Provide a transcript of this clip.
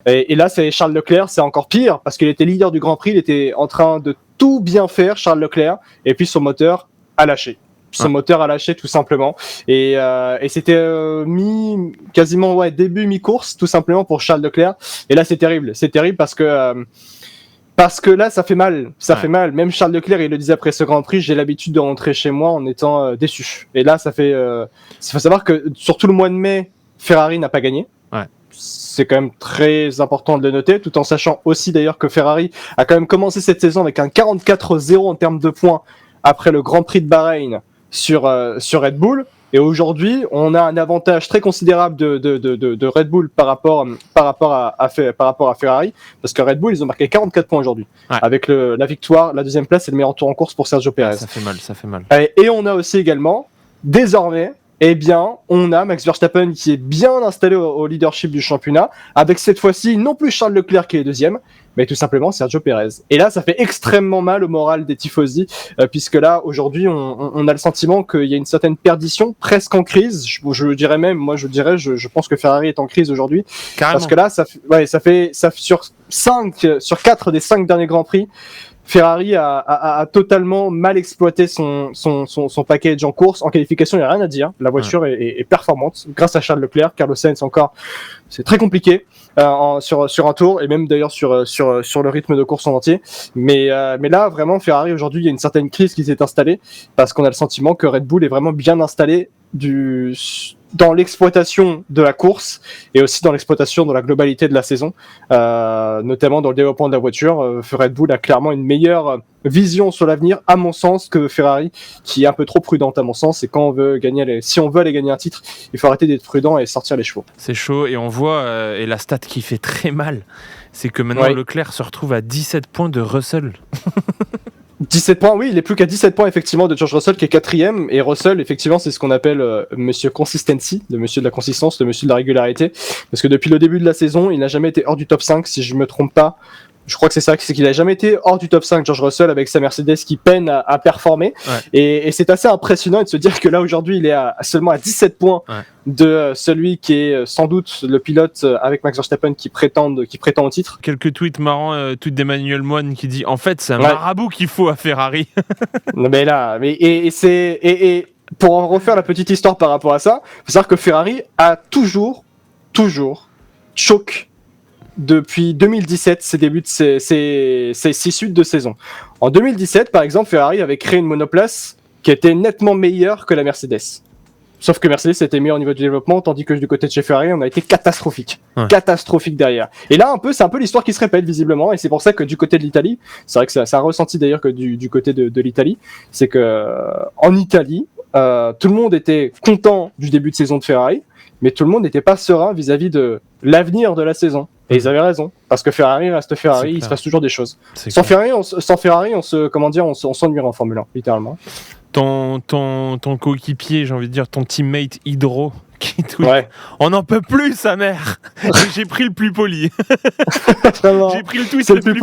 Et là, c'est Charles Leclerc, c'est encore pire parce qu'il était leader du Grand Prix, il était en train de tout bien faire, Charles Leclerc, et puis son moteur a lâché. Son moteur a lâché tout simplement, et c'était quasiment début mi-course tout simplement pour Charles Leclerc. Et là, c'est terrible parce que là, ça fait mal, fait mal. Même Charles Leclerc, il le disait après ce Grand Prix, j'ai l'habitude de rentrer chez moi en étant déçu. Et là, il faut savoir que sur tout le mois de mai, Ferrari n'a pas gagné. Ouais. C'est quand même très important de le noter, tout en sachant aussi d'ailleurs que Ferrari a quand même commencé cette saison avec un 44-0 en termes de points après le Grand Prix de Bahreïn sur Red Bull. Et aujourd'hui, on a un avantage très considérable de Red Bull par rapport à Ferrari, parce que Red Bull, ils ont marqué 44 points aujourd'hui. Ouais. Avec la victoire, la deuxième place et le meilleur tour en course pour Sergio Pérez. Ça fait mal. Et on a aussi également, désormais, on a Max Verstappen qui est bien installé au leadership du championnat, avec cette fois-ci non plus Charles Leclerc qui est deuxième, mais tout simplement Sergio Pérez. Et là, ça fait extrêmement mal au moral des tifosi, puisque là, aujourd'hui, on a le sentiment qu'il y a une certaine perdition, presque en crise. Je pense que Ferrari est en crise aujourd'hui. Carrément. Parce que là, ça fait sur 4 des 5 derniers Grands Prix, Ferrari a totalement mal exploité son package en course. En qualification, il n'y a rien à dire. La voiture est performante grâce à Charles Leclerc. Carlos Sainz encore, c'est très compliqué sur un tour, et même d'ailleurs sur le rythme de course en entier. Mais là, vraiment, Ferrari, aujourd'hui, il y a une certaine crise qui s'est installée parce qu'on a le sentiment que Red Bull est vraiment bien installé dans l'exploitation de la course et aussi dans l'exploitation de la globalité de la saison, notamment dans le développement de la voiture. Red Bull a clairement une meilleure vision sur l'avenir, à mon sens, que Ferrari, qui est un peu trop prudente à mon sens. Et si on veut aller gagner un titre, il faut arrêter d'être prudent et sortir les chevaux. C'est chaud, et on voit, et la stat qui fait très mal, c'est que maintenant Leclerc se retrouve à 17 points de Russell. 17 points, oui, il est plus qu'à 17 points effectivement de George Russell qui est 4ème, et Russell effectivement c'est ce qu'on appelle Monsieur Consistency, le monsieur de la consistance, le monsieur de la régularité, parce que depuis le début de la saison, il n'a jamais été hors du top 5 si je me trompe pas. Je crois que c'est ça, c'est qu'il n'a jamais été hors du top 5, George Russell, avec sa Mercedes qui peine à performer. Ouais. Et c'est assez impressionnant de se dire que là, aujourd'hui, il est seulement à 17 points de celui qui est sans doute le pilote avec Max Verstappen qui prétend au titre. Quelques tweets marrants, tweet d'Emmanuel Moine qui dit « En fait, c'est un marabout qu'il faut à Ferrari. » Non mais là, et pour en refaire la petite histoire par rapport à ça, il faut savoir que Ferrari a toujours choqué depuis 2017, ses débuts de ses 6 suites de saison. En 2017, par exemple, Ferrari avait créé une monoplace qui était nettement meilleure que la Mercedes. Sauf que Mercedes était meilleur au niveau du développement, tandis que du côté de chez Ferrari, on a été catastrophique. Catastrophique derrière. Et là, c'est un peu l'histoire qui se répète visiblement, et c'est pour ça que du côté de l'Italie, c'est vrai que ça a ressenti d'ailleurs que du côté de l'Italie, c'est que en Italie, tout le monde était content du début de saison de Ferrari, mais tout le monde n'était pas serein vis-à-vis de l'avenir de la saison. Et ils avaient raison, parce que Ferrari reste Ferrari, il se passe toujours des choses. Sans Ferrari, on s'ennuierait en Formule 1, littéralement. Ton coéquipier, j'ai envie de dire ton teammate Hydro, qui tweet, on n'en peut plus, sa mère. J'ai pris le plus poli. Vraiment. J'ai pris le tweet le plus poli.